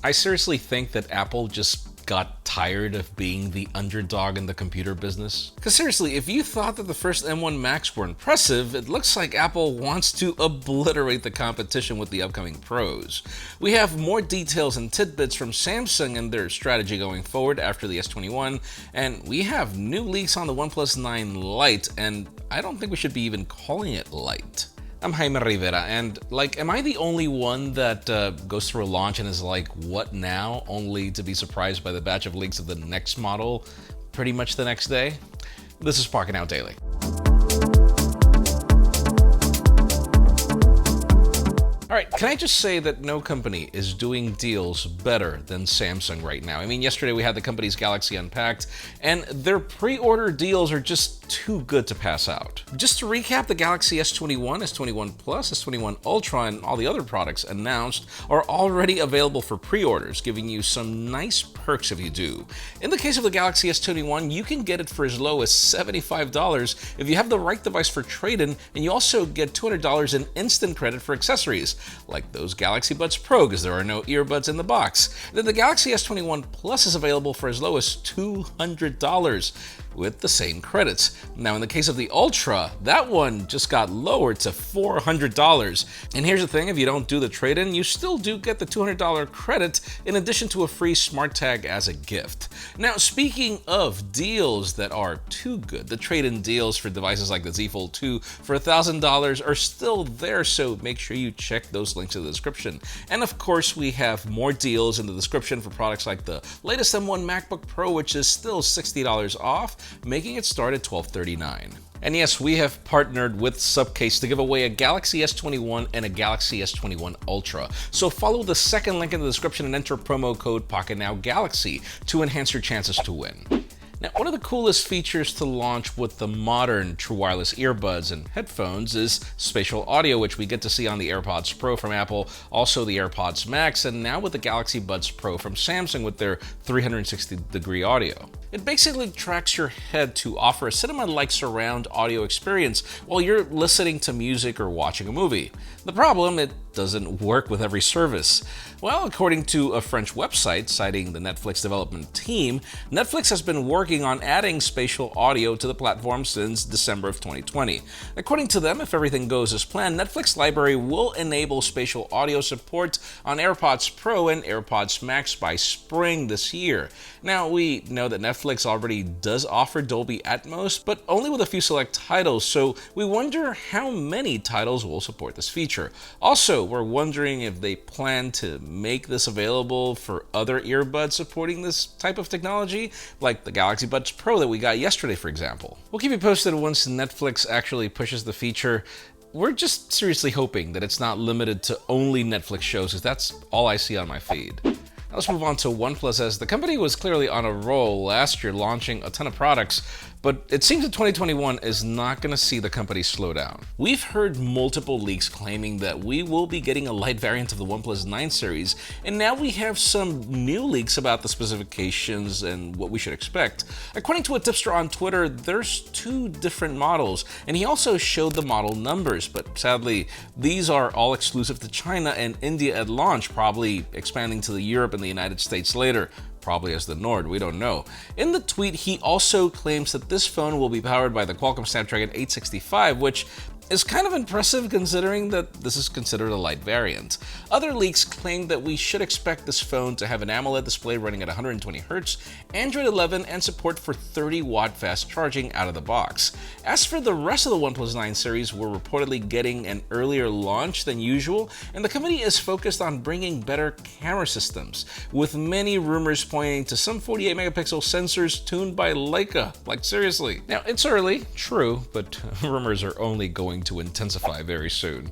I seriously think that Apple just got tired of being the underdog in the computer business. Because seriously, if you thought that the first M1 Macs were impressive, it looks like Apple wants to obliterate the competition with the upcoming Pros. We have more details and tidbits from Samsung and their strategy going forward after the S21, and we have new leaks on the OnePlus 9 Lite, and I don't think we should be even calling it Lite. I'm Jaime Rivera, and am I the only one that goes through a launch and is like, what now? Only to be surprised by the batch of leaks of the next model pretty much the next day? This is Pocketnow Daily. Alright, can I just say that no company is doing deals better than Samsung right now? I mean, yesterday we had the company's Galaxy Unpacked, and their pre-order deals are just too good to pass out. Just to recap, the Galaxy S21, S21 Plus, S21 Ultra, and all the other products announced are already available for pre-orders, giving you some nice perks if you do. In the case of the Galaxy S21, you can get it for as low as $75 if you have the right device for trade-in, and you also get $200 in instant credit for accessories, like those Galaxy Buds Pro, because there are no earbuds in the box. Then the Galaxy S21 Plus is available for as low as $200 with the same credits. Now, in the case of the Ultra, that one just got lowered to $400. And here's the thing, if you don't do the trade-in, you still do get the $200 credit in addition to a free smart tag as a gift. Now, speaking of deals that are too good, the trade-in deals for devices like the Z Fold 2 for $1,000 are still there, so make sure you check those links in the description. And of course, we have more deals in the description for products like the latest M1 MacBook Pro, which is still $60 off, making it start at $1239. And yes, we have partnered with Subcase to give away a Galaxy S21 and a Galaxy S21 Ultra. So follow the second link in the description and enter promo code PocketNowGalaxy to enhance your chances to win. Now, one of the coolest features to launch with the modern true wireless earbuds and headphones is spatial audio, which we get to see on the AirPods Pro from Apple, also the AirPods Max, and now with the Galaxy Buds Pro from Samsung with their 360-degree audio. It basically tracks your head to offer a cinema-like surround audio experience while you're listening to music or watching a movie. The problem, it doesn't work with every service. Well, according to a French website citing the Netflix development team, Netflix has been working on adding spatial audio to the platform since December of 2020. According to them, if everything goes as planned, Netflix library will enable spatial audio support on AirPods Pro and AirPods Max by spring this year. Now, we know that Netflix already does offer Dolby Atmos, but only with a few select titles, so we wonder how many titles will support this feature. Also, we're wondering if they plan to make this available for other earbuds supporting this type of technology, like the Galaxy Buds Pro that we got yesterday, for example. We'll keep you posted once Netflix actually pushes the feature. We're just seriously hoping that it's not limited to only Netflix shows, because that's all I see on my feed. Now let's move on to OnePlus, as the company was clearly on a roll last year, launching a ton of products, but it seems that 2021 is not going to see the company slow down. We've heard multiple leaks claiming that we will be getting a Lite variant of the OnePlus 9 series, and now we have some new leaks about the specifications and what we should expect. According to a tipster on Twitter, there's two different models, and he also showed the model numbers, but sadly, these are all exclusive to China and India at launch, probably expanding to Europe and the United States later. Probably as the Nord, we don't know. In the tweet, he also claims that this phone will be powered by the Qualcomm Snapdragon 865, which is kind of impressive considering that this is considered a Lite variant. Other leaks claim that we should expect this phone to have an AMOLED display running at 120Hz, Android 11, and support for 30-watt fast charging out of the box. As for the rest of the OnePlus 9 series, we're reportedly getting an earlier launch than usual, and the company is focused on bringing better camera systems, with many rumors pointing to some 48-megapixel sensors tuned by Leica. Like, seriously. Now, it's early, true, but rumors are only going to intensify very soon.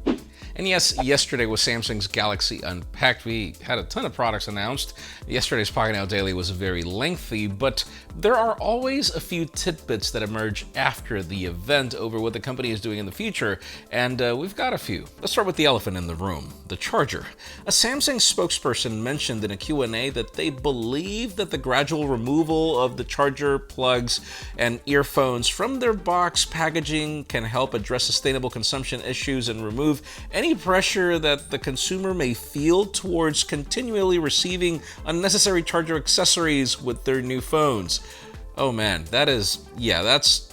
And yes, yesterday with Samsung's Galaxy Unpacked, we had a ton of products announced. Yesterday's Pocketnow Daily was very lengthy, but there are always a few tidbits that emerge after the event over what the company is doing in the future, and we've got a few. Let's start with the elephant in the room, the charger. A Samsung spokesperson mentioned in a Q&A that they believe that the gradual removal of the charger plugs and earphones from their box packaging can help address sustainable consumption issues and remove any any pressure that the consumer may feel towards continually receiving unnecessary charger accessories with their new phones. Oh man, that's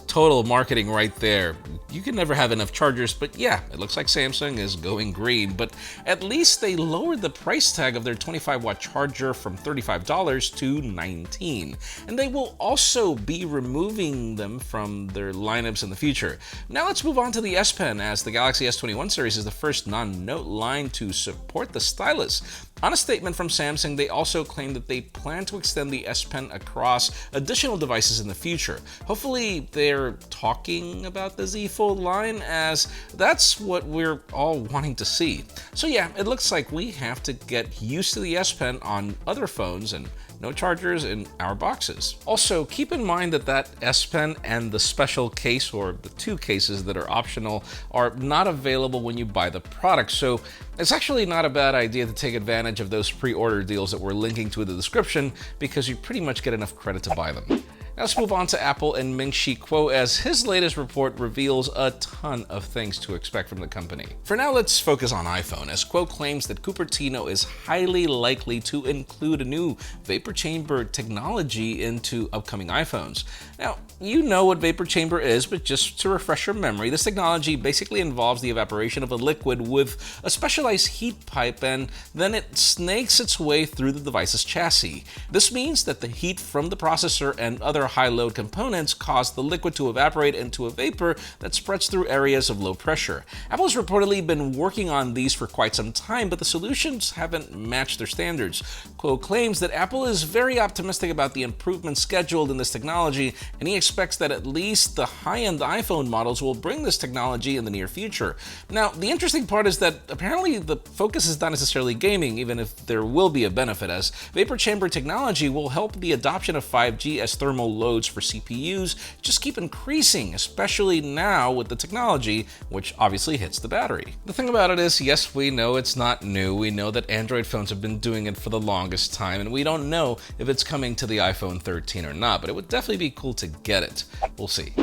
total marketing right there. You can never have enough chargers, but yeah, it looks like Samsung is going green. But at least they lowered the price tag of their 25-watt charger from $35 to $19. And they will also be removing them from their lineups in the future. Now let's move on to the S Pen, as the Galaxy S21 series is the first non-Note line to support the stylus. On a statement from Samsung, they also claim that they plan to extend the S Pen across additional devices in the future. Hopefully, they're talking about the Z Fold line, as that's what we're all wanting to see. So yeah, it looks like we have to get used to the S Pen on other phones and no chargers in our boxes. Also, keep in mind that S Pen and the special case, or the two cases that are optional, are not available when you buy the product. So it's actually not a bad idea to take advantage of those pre-order deals that we're linking to in the description, because you pretty much get enough credit to buy them. Now let's move on to Apple and Ming-Chi Kuo, as his latest report reveals a ton of things to expect from the company. For now, let's focus on iPhone, as Kuo claims that Cupertino is highly likely to include a new vapor chamber technology into upcoming iPhones. Now, you know what vapor chamber is, but just to refresh your memory, this technology basically involves the evaporation of a liquid with a specialized heat pipe, and then it snakes its way through the device's chassis. This means that the heat from the processor and other high-load components cause the liquid to evaporate into a vapor that spreads through areas of low pressure. Apple has reportedly been working on these for quite some time, but the solutions haven't matched their standards. Kuo claims that Apple is very optimistic about the improvements scheduled in this technology, and he expects that at least the high-end iPhone models will bring this technology in the near future. Now, the interesting part is that apparently the focus is not necessarily gaming, even if there will be a benefit, as vapor chamber technology will help the adoption of 5G as thermal loads for CPUs just keep increasing, especially now with the technology, which obviously hits the battery. The thing about it is, yes, we know it's not new. We know that Android phones have been doing it for the longest time, and we don't know if it's coming to the iPhone 13 or not, but it would definitely be cool to get it. We'll see.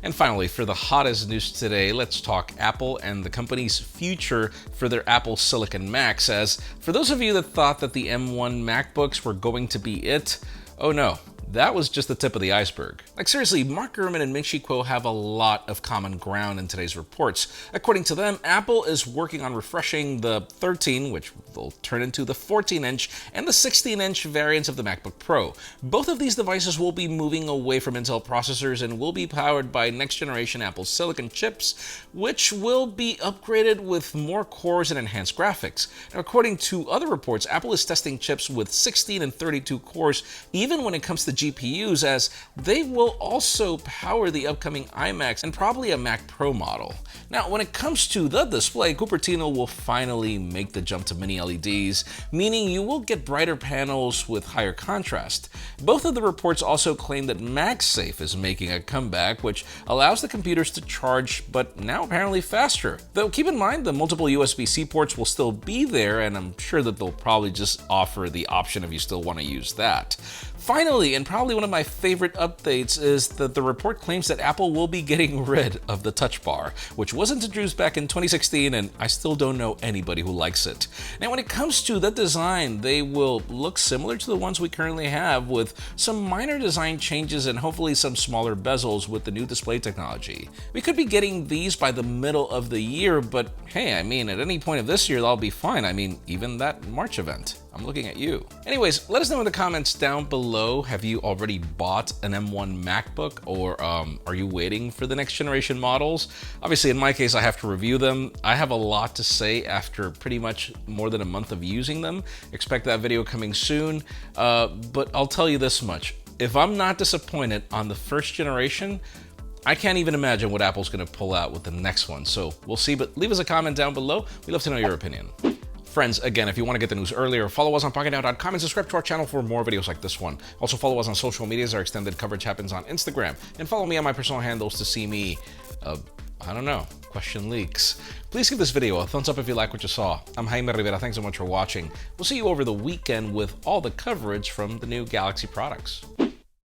And finally, for the hottest news today, let's talk Apple and the company's future for their Apple Silicon Macs, as for those of you that thought that the M1 MacBooks were going to be it, oh no. That was just the tip of the iceberg. Like seriously, Mark Gurman and Ming-Chi Kuo have a lot of common ground in today's reports. According to them, Apple is working on refreshing the 13, which will turn into the 14-inch, and the 16-inch variants of the MacBook Pro. Both of these devices will be moving away from Intel processors and will be powered by next-generation Apple Silicon chips, which will be upgraded with more cores and enhanced graphics. Now, according to other reports, Apple is testing chips with 16 and 32 cores, even when it comes to GPUs, as they will also power the upcoming iMacs and probably a Mac Pro model. Now, when it comes to the display, Cupertino will finally make the jump to mini LEDs, meaning you will get brighter panels with higher contrast. Both of the reports also claim that MagSafe is making a comeback, which allows the computers to charge, but now apparently faster. Though keep in mind, the multiple USB-C ports will still be there, and I'm sure that they'll probably just offer the option if you still want to use that. Finally, and probably one of my favorite updates, is that the report claims that Apple will be getting rid of the Touch Bar, which was introduced back in 2016, and I still don't know anybody who likes it. Now, when it comes to the design, they will look similar to the ones we currently have, with some minor design changes and hopefully some smaller bezels with the new display technology. We could be getting these by the middle of the year, but hey, I mean, at any point of this year, that'll be fine. I mean, even that March event. I'm looking at you. Anyways, let us know in the comments down below. Have you already bought an M1 MacBook, or are you waiting for the next generation models? Obviously, in my case, I have to review them. I have a lot to say after pretty much more than a month of using them. Expect that video coming soon, but I'll tell you this much. If I'm not disappointed on the first generation, I can't even imagine what Apple's going to pull out with the next one. So we'll see, but leave us a comment down below. We'd love to know your opinion. Friends, again, if you want to get the news earlier, follow us on Pocketnow.com and subscribe to our channel for more videos like this one. Also follow us on social media, as our extended coverage happens on Instagram. And follow me on my personal handles to see me, I don't know, question leaks. Please give this video a thumbs up if you like what you saw. I'm Jaime Rivera, thanks so much for watching. We'll see you over the weekend with all the coverage from the new Galaxy products.